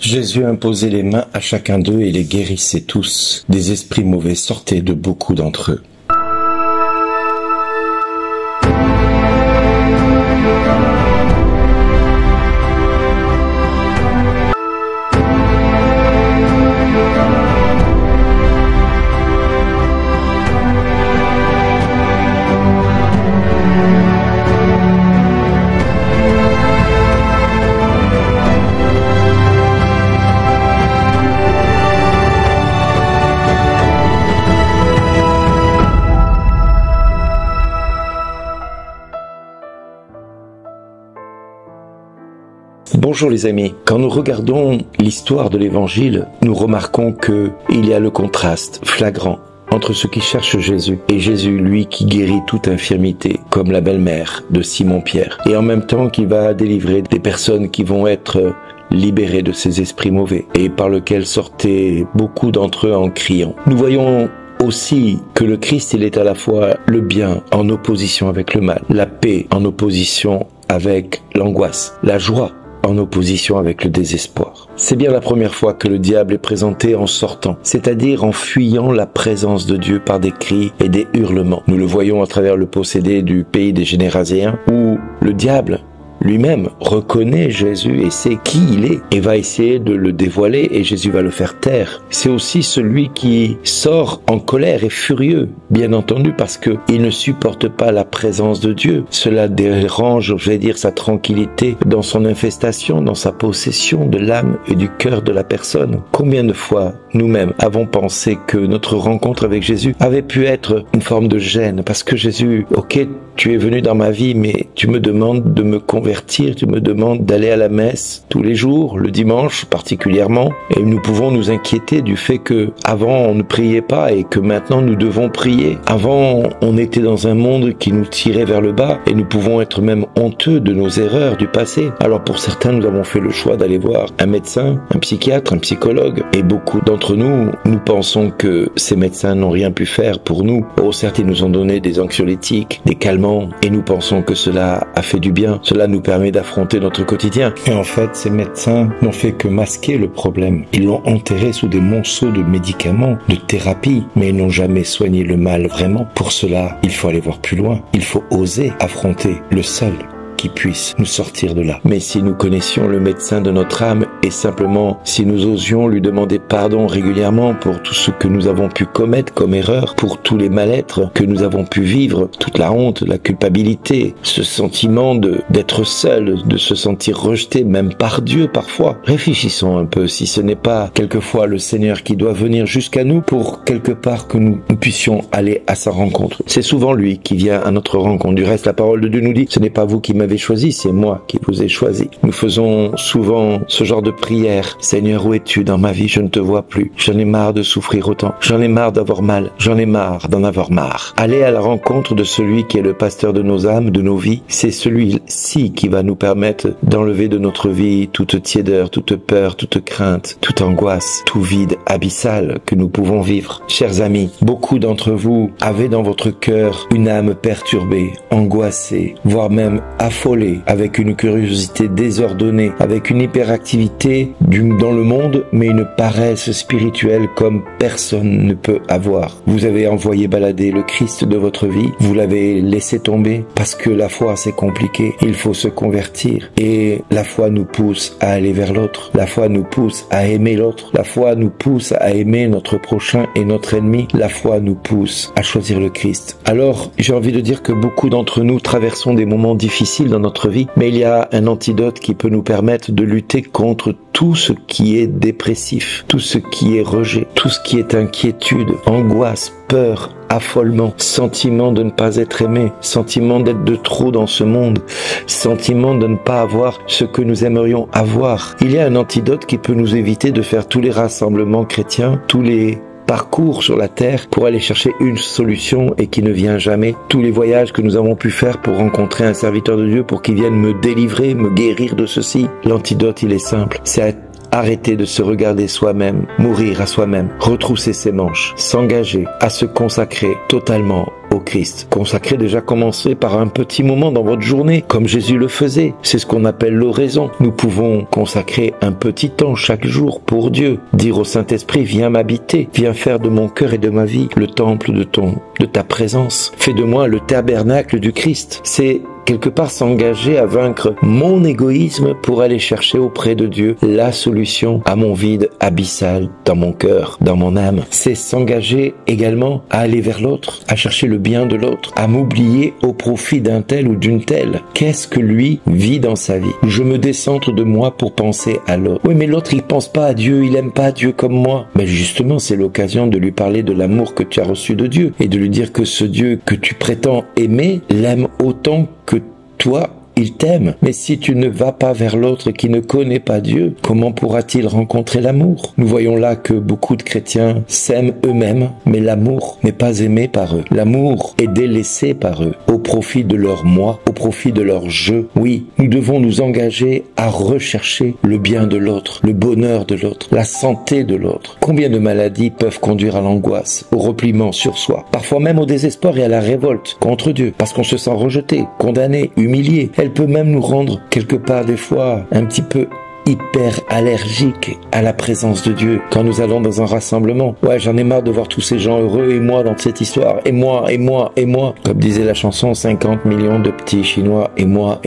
Jésus imposait les mains à chacun d'eux et les guérissait tous. Des esprits mauvais sortaient de beaucoup d'entre eux. Bonjour les amis, quand nous regardons l'histoire de l'évangile, nous remarquons qu'il y a le contraste flagrant entre ceux qui cherchent Jésus et Jésus, lui, qui guérit toute infirmité, comme la belle-mère de Simon-Pierre, et en même temps qui va délivrer des personnes qui vont être libérées de ces esprits mauvais et par lesquels sortaient beaucoup d'entre eux en criant. Nous voyons aussi que le Christ, il est à la fois le bien en opposition avec le mal, la paix en opposition avec l'angoisse, la joie en opposition avec le désespoir. C'est bien la première fois que le diable est présenté en sortant, c'est-à-dire en fuyant la présence de Dieu par des cris et des hurlements. Nous le voyons à travers le possédé du pays des Généraséens, où le diable lui-même reconnaît Jésus et sait qui il est et va essayer de le dévoiler et Jésus va le faire taire. C'est aussi celui qui sort en colère et furieux, bien entendu, parce que il ne supporte pas la présence de Dieu. Cela dérange, je vais dire, sa tranquillité dans son infestation, dans sa possession de l'âme et du cœur de la personne. Combien de fois nous-mêmes avons pensé que notre rencontre avec Jésus avait pu être une forme de gêne parce que Jésus, ok, tu es venu dans ma vie, mais tu me demandes de me convertir, tu me demandes d'aller à la messe tous les jours, le dimanche particulièrement, et nous pouvons nous inquiéter du fait que avant on ne priait pas et que maintenant nous devons prier. Avant on était dans un monde qui nous tirait vers le bas et nous pouvons être même honteux de nos erreurs du passé. Alors pour certains nous avons fait le choix d'aller voir un médecin, un psychiatre, un psychologue, et beaucoup d'entre nous, nous pensons que ces médecins n'ont rien pu faire pour nous. Oh certes, ils nous ont donné des anxiolytiques, des calmants, et nous pensons que cela a fait du bien, cela nous permet d'affronter notre quotidien. Et en fait, ces médecins n'ont fait que masquer le problème. Ils l'ont enterré sous des monceaux de médicaments, de thérapie, mais ils n'ont jamais soigné le mal vraiment. Pour cela, il faut aller voir plus loin. Il faut oser affronter le seul qui puisse nous sortir de là. Mais si nous connaissions le médecin de notre âme et simplement si nous osions lui demander pardon régulièrement pour tout ce que nous avons pu commettre comme erreur, pour tous les mal-être que nous avons pu vivre, toute la honte, la culpabilité, ce sentiment d'être seul, de se sentir rejeté même par Dieu parfois. Réfléchissons un peu si ce n'est pas quelquefois le Seigneur qui doit venir jusqu'à nous pour quelque part que nous puissions aller à sa rencontre. C'est souvent lui qui vient à notre rencontre. Du reste, la parole de Dieu nous dit, ce n'est pas vous qui m'avez choisi, c'est moi qui vous ai choisi. Nous faisons souvent ce genre de prière. Seigneur, où es-tu dans ma vie? Je ne te vois plus. J'en ai marre de souffrir autant. J'en ai marre d'avoir mal. J'en ai marre d'en avoir marre. Allez à la rencontre de celui qui est le pasteur de nos âmes, de nos vies. C'est celui-ci qui va nous permettre d'enlever de notre vie toute tiédeur, toute peur, toute crainte, toute angoisse, tout vide abyssal que nous pouvons vivre. Chers amis, beaucoup d'entre vous avez dans votre cœur une âme perturbée, angoissée, voire même affolé, avec une curiosité désordonnée, avec une hyperactivité dans le monde, mais une paresse spirituelle comme personne ne peut avoir. Vous avez envoyé balader le Christ de votre vie, vous l'avez laissé tomber parce que la foi c'est compliqué, il faut se convertir et la foi nous pousse à aller vers l'autre, la foi nous pousse à aimer l'autre, la foi nous pousse à aimer notre prochain et notre ennemi, la foi nous pousse à choisir le Christ. Alors j'ai envie de dire que beaucoup d'entre nous traversons des moments difficiles dans notre vie, mais il y a un antidote qui peut nous permettre de lutter contre tout ce qui est dépressif, tout ce qui est rejet, tout ce qui est inquiétude, angoisse, peur, affolement, sentiment de ne pas être aimé, sentiment d'être de trop dans ce monde, sentiment de ne pas avoir ce que nous aimerions avoir. Il y a un antidote qui peut nous éviter de faire tous les rassemblements chrétiens, tous les parcours sur la terre pour aller chercher une solution et qui ne vient jamais. Tous les voyages que nous avons pu faire pour rencontrer un serviteur de Dieu pour qu'il vienne me délivrer, me guérir de ceci. L'antidote, il est simple. C'est arrêter de se regarder soi-même, mourir à soi-même, retrousser ses manches, s'engager à se consacrer totalement au Christ. Consacrer, déjà commencer par un petit moment dans votre journée, comme Jésus le faisait. C'est ce qu'on appelle l'oraison. Nous pouvons consacrer un petit temps chaque jour pour Dieu. Dire au Saint-Esprit, viens m'habiter, viens faire de mon cœur et de ma vie le temple de ta présence. Fais de moi le tabernacle du Christ. C'est quelque part s'engager à vaincre mon égoïsme pour aller chercher auprès de Dieu la solution à mon vide abyssal dans mon cœur, dans mon âme. C'est s'engager également à aller vers l'autre, à chercher le bien de l'autre, à m'oublier au profit d'un tel ou d'une telle. Qu'est-ce que lui vit dans sa vie? Je me décentre de moi pour penser à l'autre. Oui, mais l'autre, il pense pas à Dieu, il aime pas Dieu comme moi. Mais justement, c'est l'occasion de lui parler de l'amour que tu as reçu de Dieu et de lui dire que ce Dieu que tu prétends aimer l'aime autant que toi, il t'aime. Mais si tu ne vas pas vers l'autre qui ne connaît pas Dieu, comment pourra-t-il rencontrer l'amour? Nous voyons là que beaucoup de chrétiens s'aiment eux-mêmes, mais l'amour n'est pas aimé par eux. L'amour est délaissé par eux, au profit de leur moi, au profit de leur je. Oui, nous devons nous engager à rechercher le bien de l'autre, le bonheur de l'autre, la santé de l'autre. Combien de maladies peuvent conduire à l'angoisse, au repliement sur soi, parfois même au désespoir et à la révolte contre Dieu, parce qu'on se sent rejeté, condamné, humilié. Elle peut même nous rendre quelque part des fois un petit peu hyper allergique à la présence de Dieu quand nous allons dans un rassemblement. Ouais, j'en ai marre de voir tous ces gens heureux et moi dans cette histoire. Et moi. Comme disait la chanson, 50 millions de petits Chinois et moi.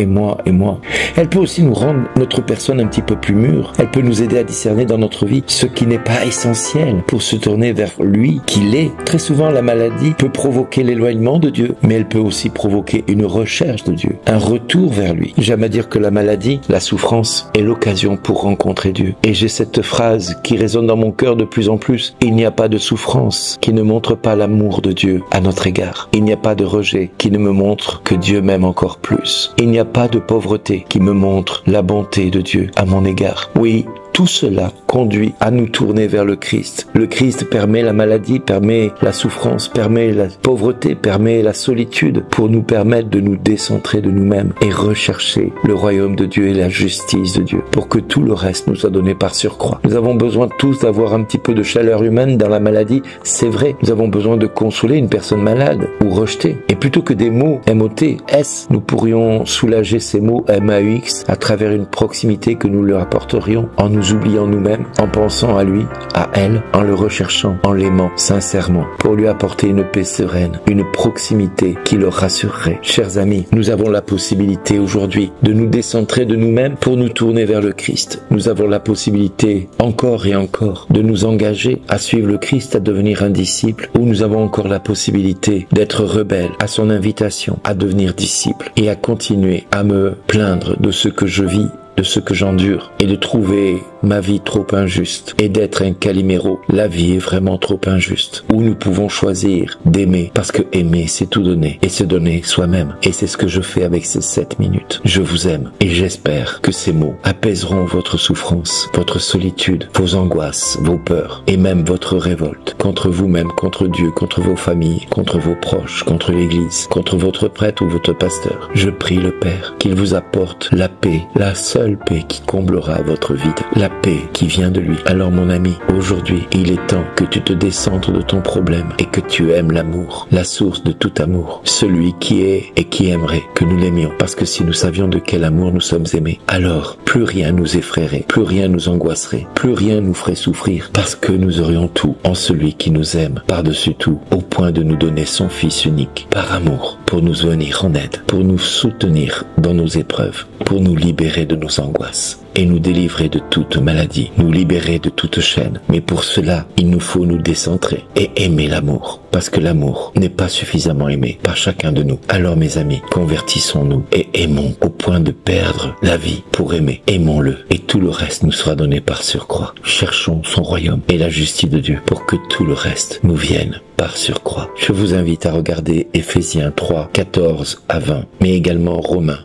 Elle peut aussi nous rendre notre personne un petit peu plus mûre. Elle peut nous aider à discerner dans notre vie ce qui n'est pas essentiel pour se tourner vers lui qu'il est. Très souvent, la maladie peut provoquer l'éloignement de Dieu, mais elle peut aussi provoquer une recherche de Dieu, un retour vers lui. J'aime à dire que la maladie, la souffrance est l'occasion pour rencontrer Dieu. Et j'ai cette phrase qui résonne dans mon cœur de plus en plus. Il n'y a pas de souffrance qui ne montre pas l'amour de Dieu à notre égard. Il n'y a pas de rejet qui ne me montre que Dieu m'aime encore plus. Il n'y a pas de pauvreté qui me montre la bonté de Dieu à mon égard. Oui, tout cela conduit à nous tourner vers le Christ. Le Christ permet la maladie, permet la souffrance, permet la pauvreté, permet la solitude pour nous permettre de nous décentrer de nous-mêmes et rechercher le royaume de Dieu et la justice de Dieu pour que tout le reste nous soit donné par surcroît. Nous avons besoin tous d'avoir un petit peu de chaleur humaine dans la maladie, c'est vrai. Nous avons besoin de consoler une personne malade ou rejetée. Et plutôt que des mots M-O-T-S, nous pourrions soulager ces mots M-A-U-X à travers une proximité que nous leur apporterions en nous oubliant nous-mêmes, en pensant à lui, à elle, en le recherchant, en l'aimant sincèrement, pour lui apporter une paix sereine, une proximité qui le rassurerait. Chers amis, nous avons la possibilité aujourd'hui de nous décentrer de nous-mêmes pour nous tourner vers le Christ. Nous avons la possibilité, encore et encore, de nous engager à suivre le Christ, à devenir un disciple, ou nous avons encore la possibilité d'être rebelles à son invitation à devenir disciple et à continuer à me plaindre de ce que je vis, de ce que j'endure et de trouver ma vie trop injuste et d'être un Calimero. La vie est vraiment trop injuste. Où nous pouvons choisir d'aimer parce que aimer c'est tout donner et se donner soi-même. Et c'est ce que je fais avec ces 7 minutes. Je vous aime et j'espère que ces mots apaiseront votre souffrance, votre solitude, vos angoisses, vos peurs et même votre révolte contre vous-même, contre Dieu, contre vos familles, contre vos proches, contre l'Église, contre votre prêtre ou votre pasteur. Je prie le Père qu'il vous apporte la paix, la seule paix qui comblera votre vide, la paix qui vient de lui. Alors mon ami, aujourd'hui, il est temps que tu te décentres de ton problème et que tu aimes l'amour, la source de tout amour, celui qui est et qui aimerait que nous l'aimions. Parce que si nous savions de quel amour nous sommes aimés, alors plus rien nous effraierait, plus rien nous angoisserait, plus rien nous ferait souffrir, parce que nous aurions tout en celui qui nous aime par-dessus tout, au point de nous donner son Fils unique, par amour, pour nous venir en aide, pour nous soutenir dans nos épreuves, pour nous libérer de nos angoisses et nous délivrer de toute maladie, nous libérer de toute chaîne. Mais pour cela, il nous faut nous décentrer et aimer l'amour, parce que l'amour n'est pas suffisamment aimé par chacun de nous. Alors mes amis, convertissons-nous et aimons au point de perdre la vie pour aimer. Aimons-le et tout le reste nous sera donné par surcroît. Cherchons son royaume et la justice de Dieu pour que tout le reste nous vienne par surcroît. Je vous invite à regarder Éphésiens 3, 14 à 20, mais également Romains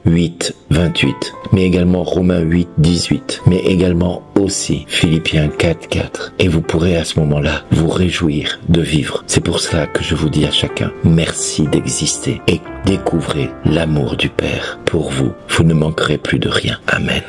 8, 28, mais également Romains 8, 18, mais également aussi Philippiens 4, 4. Et vous pourrez à ce moment-là vous réjouir de vivre. C'est pour cela que je vous dis à chacun, merci d'exister et découvrez l'amour du Père pour vous. Vous ne manquerez plus de rien. Amen.